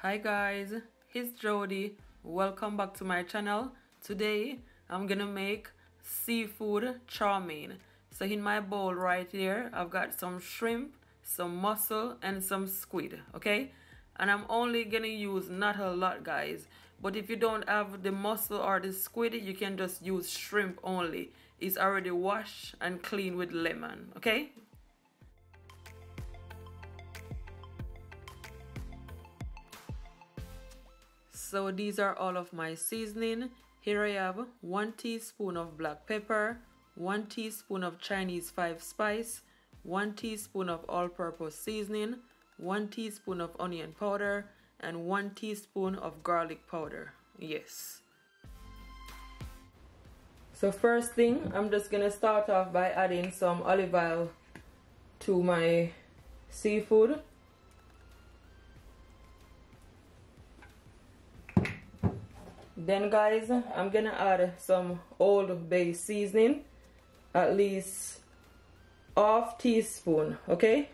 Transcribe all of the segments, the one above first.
Hi guys, it's Jody. Welcome back to my channel. Today I'm gonna make seafood chow mein. So in my bowl right here I've got some shrimp, some mussel and some squid, okay? And I'm only gonna use not a lot guys, but if you don't have the mussel or the squid you can just use shrimp only. It's already washed and cleaned with lemon, okay? So these are all of my seasoning. Here I have 1 teaspoon of black pepper, 1 teaspoon of Chinese 5 spice, 1 teaspoon of all-purpose seasoning, 1 teaspoon of onion powder, and 1 teaspoon of garlic powder. Yes. So first thing, I'm just gonna start off by adding some olive oil to my seafood. Then guys, I'm gonna add some Old Bay seasoning, at least ½ teaspoon, okay?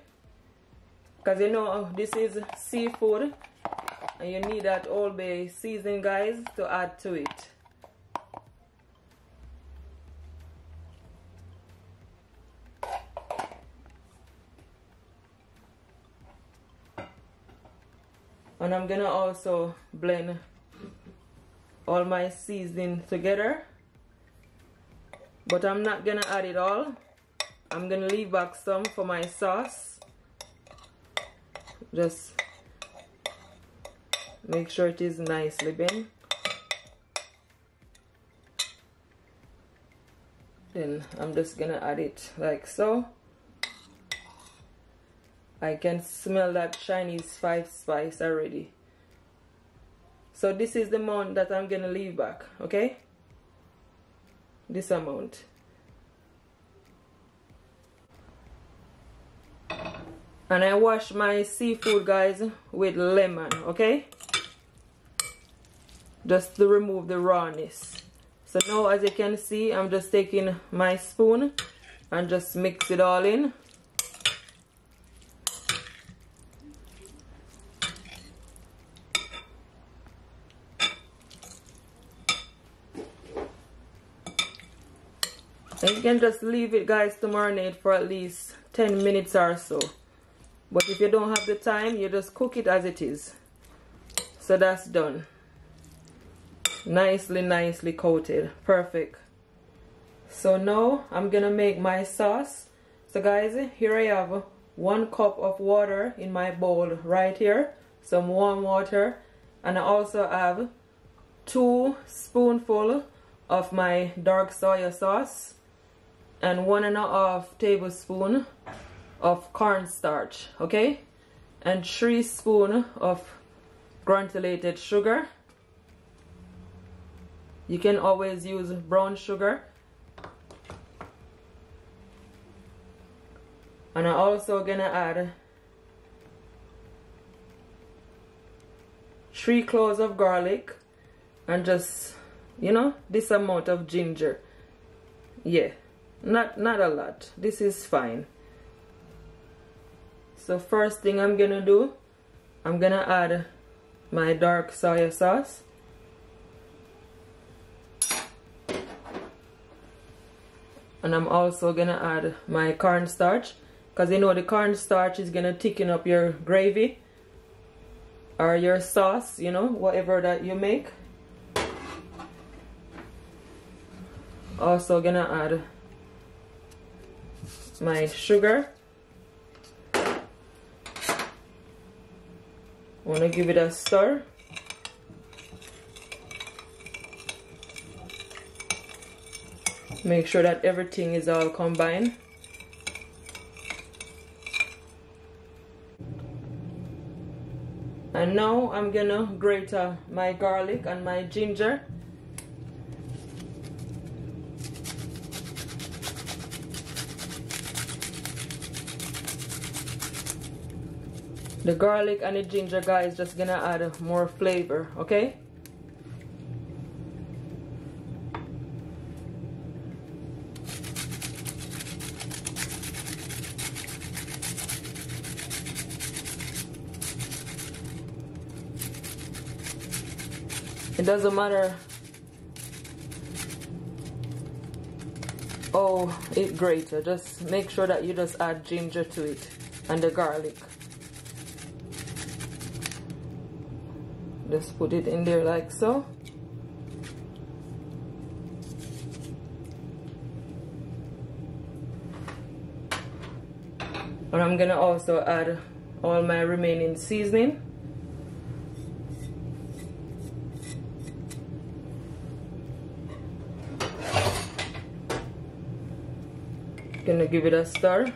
Because you know this is seafood and you need that Old Bay seasoning guys to add to it. And I'm gonna also blend all my seasoning together, but I'm not gonna add it all. I'm gonna leave back some for my sauce. Just make sure it is nicely blended. Then I'm just gonna add it like so. I can smell that Chinese 5 spice already. So this is the amount that I'm gonna leave back, okay? This amount. And I wash my seafood guys with lemon, okay? Just to remove the rawness. So now as you can see, I'm just taking my spoon and just mix it all in. And you can just leave it guys to marinate for at least 10 minutes or so. But if you don't have the time, you just cook it as it is. So that's done. Nicely coated. Perfect. So now I'm gonna make my sauce. So guys, here I have 1 cup of water in my bowl right here. Some warm water. And I also have 2 spoonfuls of my dark soya sauce. And 1½ tablespoon of cornstarch, okay? And 3 spoons of granulated sugar. You can always use brown sugar. And I'm also gonna add 3 cloves of garlic and just, you know, this amount of ginger. Yeah. Not a lot. This is fine. So first thing I'm gonna do, I'm gonna add my dark soya sauce. And I'm also gonna add my cornstarch, because you know the cornstarch is gonna thicken up your gravy or your sauce, you know, whatever that you make. Also gonna add my sugar. Want to give it a stir. Make sure that everything is all combined. And now I'm gonna grate my garlic and my ginger. The garlic and the ginger guys just gonna add more flavor, okay? It doesn't matter how it grates, just make sure that you just add ginger to it and the garlic. Just put it in there like so. And I'm gonna also add all my remaining seasoning. Gonna give it a stir.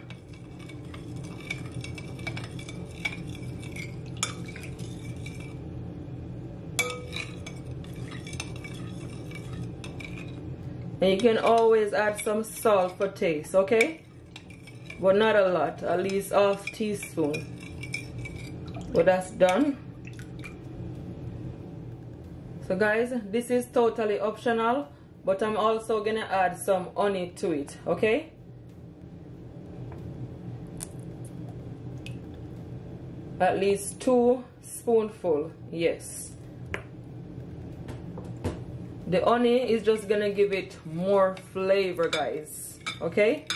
And you can always add some salt for taste, okay? But not a lot, at least half teaspoon. But that's done. So guys, this is totally optional, but I'm also gonna add some honey to it, okay? At least 2 spoonfuls, yes. The honey is just gonna give it more flavor, guys, okay?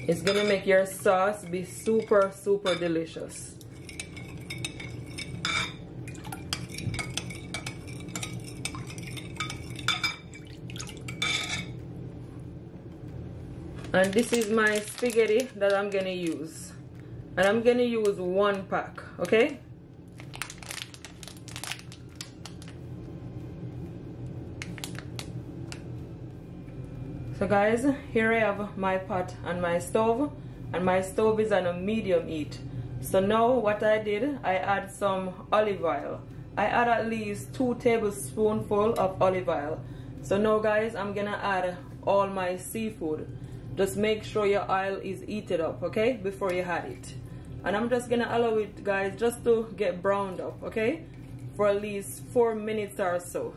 It's gonna make your sauce be super, super delicious. And this is my spaghetti that I'm gonna use. And I'm gonna use 1 pack, okay? So guys, here I have my pot and my stove, and my stove is on a medium heat. So now what I did, I add some olive oil. I add at least 2 tablespoonfuls of olive oil. So now guys, I'm gonna add all my seafood. Just make sure your oil is heated up, okay, before you add it. And I'm just gonna allow it, guys, just to get browned up, okay, for at least 4 minutes or so.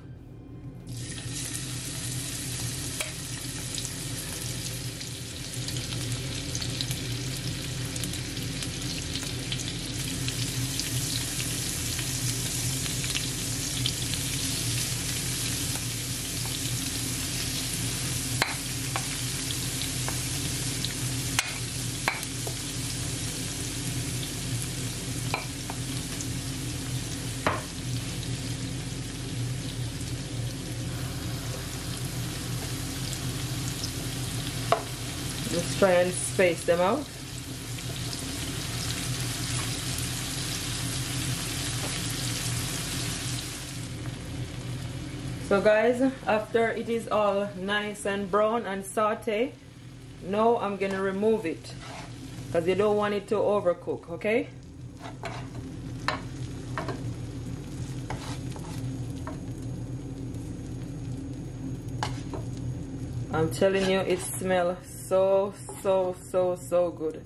Just try and space them out. So guys, after it is all nice and brown and sauté, now I'm gonna remove it because you don't want it to overcook, okay? I'm telling you, it smells so good.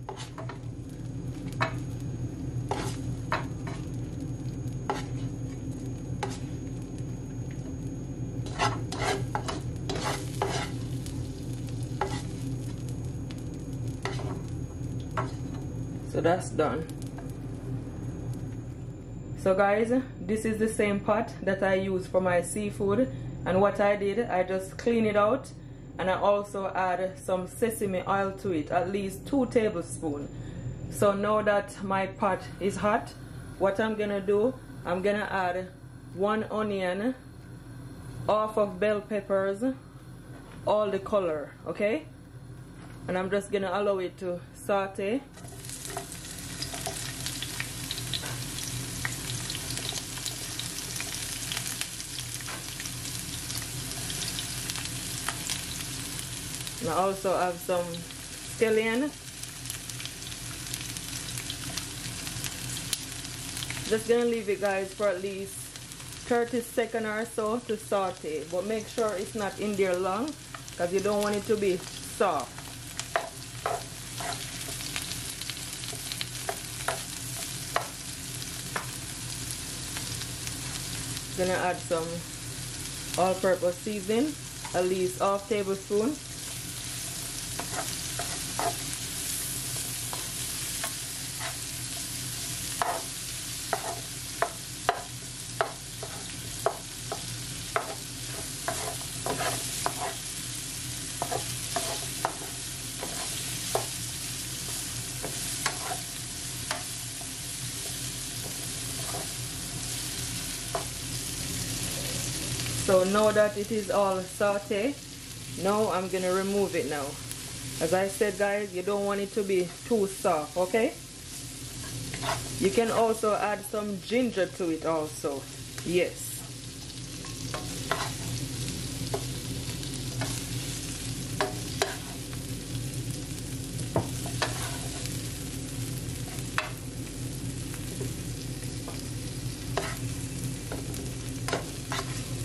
So that's done. So guys, this is the same pot that I use for my seafood, and what I did, I just clean it out, and I also add some sesame oil to it, at least 2 tablespoons. So now that my pot is hot, what I'm gonna do, I'm gonna add 1 onion, half of bell peppers, all the color, okay? And I'm just gonna allow it to saute. And I also have some scallion. Just gonna leave it, guys, for at least 30 seconds or so to saute, but make sure it's not in there long because you don't want it to be soft. Gonna add some all-purpose seasoning, at least half tablespoon. So now that it is all sauté, now I'm gonna remove it now. As I said, guys, you don't want it to be too soft, okay? You can also add some ginger to it also. Yes.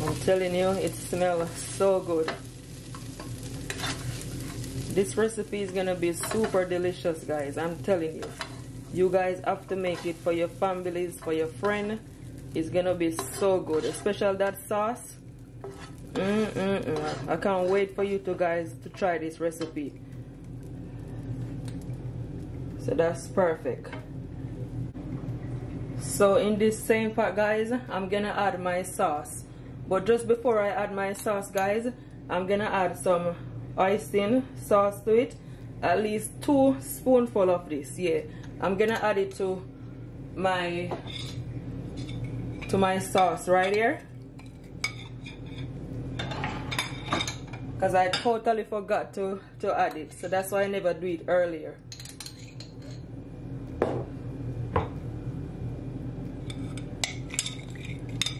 I'm telling you, it smells so good. This recipe is gonna be super delicious, guys. I'm telling you. You guys have to make it for your families, for your friend. It's gonna be so good, especially that sauce. I can't wait for you guys to try this recipe. So that's perfect. So in this same pot, guys, I'm gonna add my sauce. But just before I add my sauce, guys, I'm gonna add some icing sauce to it. At least 2 spoonfuls of this. Yeah, I'm gonna add it to my sauce right here, because I totally forgot to add it, so that's why I never do it earlier.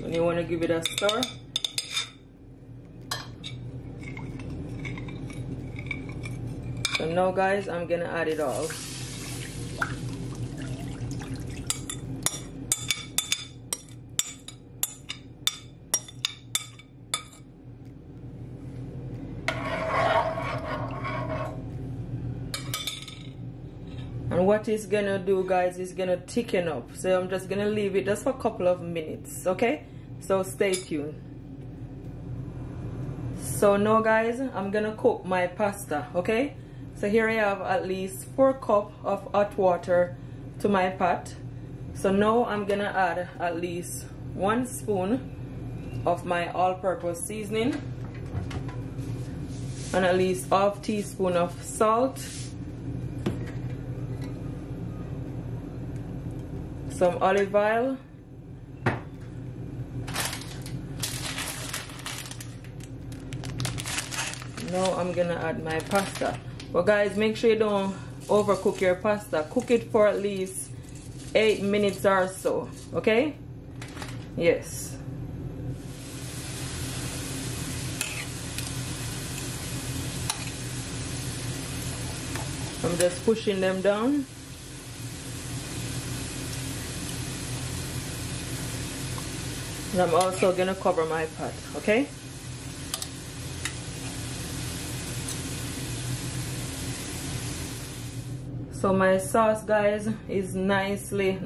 And you want to give it a stir. So now, guys, I'm gonna add it all. And what it's gonna do, guys, is gonna thicken up. So I'm just gonna leave it just for a couple of minutes, okay? So stay tuned. So now, guys, I'm gonna cook my pasta, okay? So here I have at least 4 cups of hot water to my pot. So now I'm gonna add at least 1 spoon of my all-purpose seasoning and at least ½ teaspoon of salt, some olive oil, now I'm gonna add my pasta. But guys, make sure you don't overcook your pasta. Cook it for at least 8 minutes or so, okay? Yes. I'm just pushing them down. And I'm also gonna cover my pot, okay? So my sauce, guys, is nicely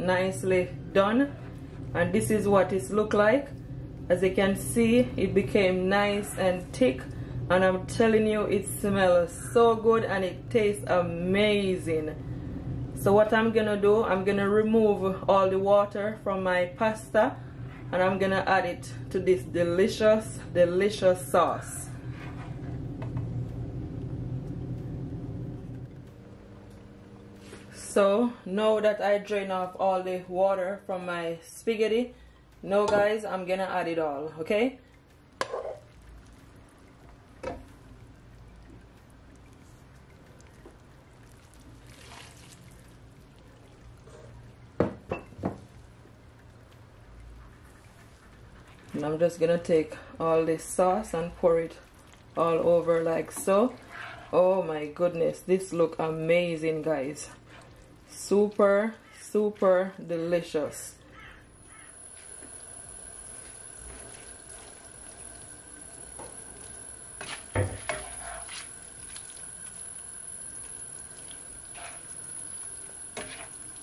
done, and this is what it look like. As you can see, it became nice and thick, and I'm telling you, it smells so good and it tastes amazing. So what I'm gonna do, I'm gonna remove all the water from my pasta, and I'm gonna add it to this delicious sauce. So now that I drain off all the water from my spaghetti, now, guys, I'm gonna add it all, okay? And I'm just gonna take all this sauce and pour it all over like so. Oh my goodness, this look amazing, guys. Super delicious.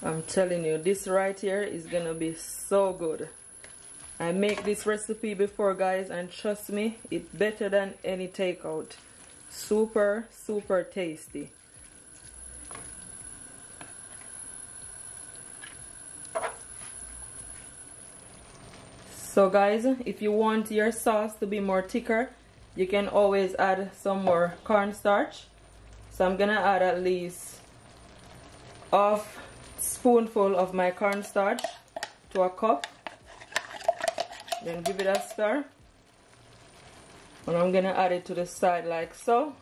I'm telling you, this right here is gonna be so good. I make this recipe before, guys, and trust me, it's better than any takeout. Super tasty. So guys, if you want your sauce to be more thicker, you can always add some more cornstarch. So I'm gonna add at least ½ spoonful of my cornstarch to a cup. Then give it a stir. And I'm gonna add it to the side like so.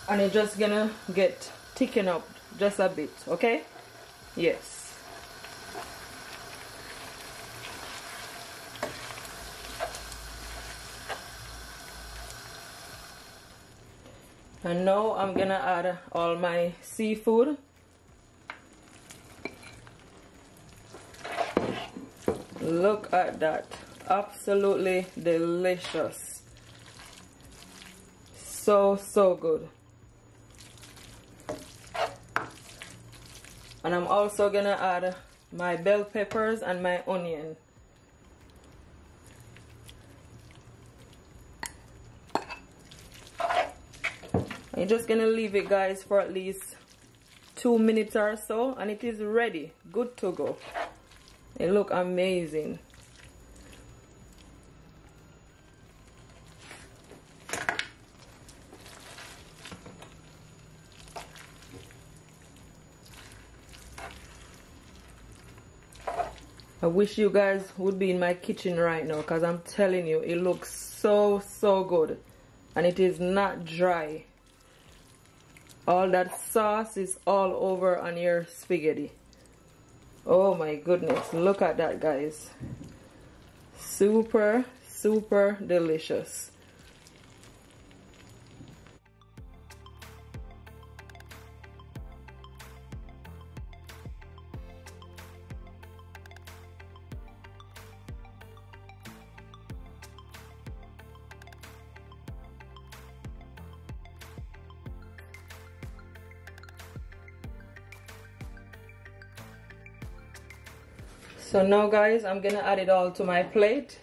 And it's just gonna get thicken up just a bit, okay? Yes. And now I'm gonna add all my seafood. Look at that. Absolutely delicious. So good. And I'm also gonna add my bell peppers and my onion. I'm just gonna leave it, guys, for at least 2 minutes or so, and it is ready, good to go. It look amazing. I wish you guys would be in my kitchen right now, because I'm telling you, it looks so good, and it is not dry. All that sauce is all over on your spaghetti. Oh my goodness, look at that, guys. Super delicious. So now, guys, I'm gonna add it all to my plate.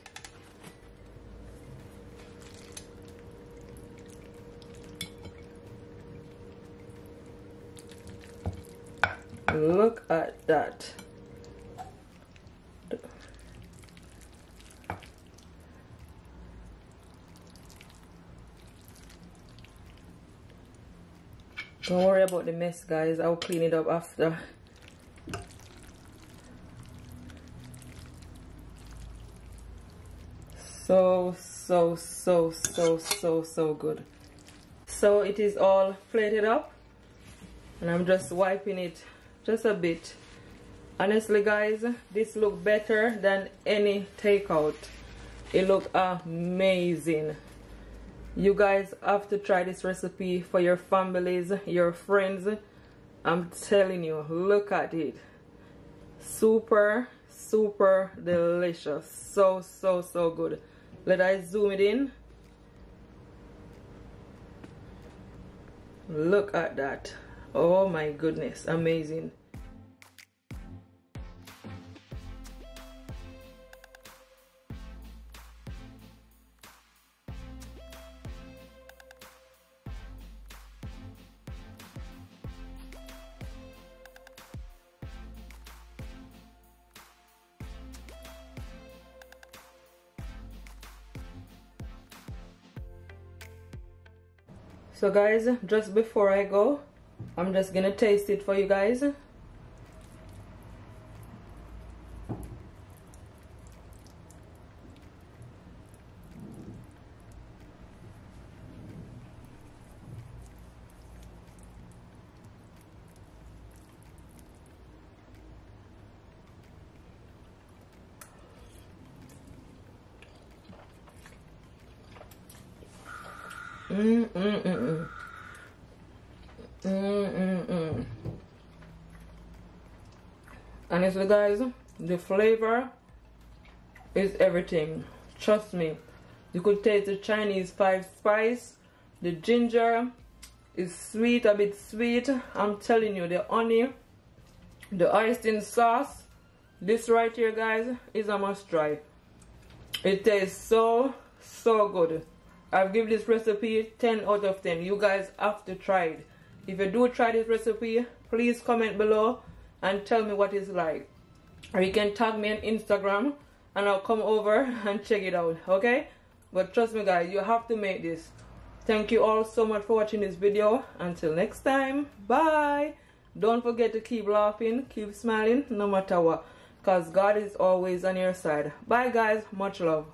Look at that. Don't worry about the mess, guys. I'll clean it up after. So good. So it is all plated up, and I'm just wiping it just a bit. Honestly, guys, this look better than any takeout. It look amazing. You guys have to try this recipe for your families, your friends. I'm telling you, look at it. Super delicious. So good. Let I zoom it in. Look at that. Oh my goodness, amazing. So guys, just before I go, I'm just gonna taste it for you guys. Honestly, guys, the flavor is everything. Trust me. You could taste the Chinese 5 spice. The ginger is sweet, a bit sweet. I'm telling you, the honey, the icing sauce, this right here, guys, is a must try. It tastes so good. I've given this recipe 10 out of 10. You guys have to try it. If you do try this recipe, please comment below and tell me what it's like. Or you can tag me on Instagram and I'll come over and check it out, okay? But trust me, guys, you have to make this. Thank you all so much for watching this video. Until next time, bye. Don't forget to keep laughing, keep smiling, no matter what. because God is always on your side. Bye guys, much love.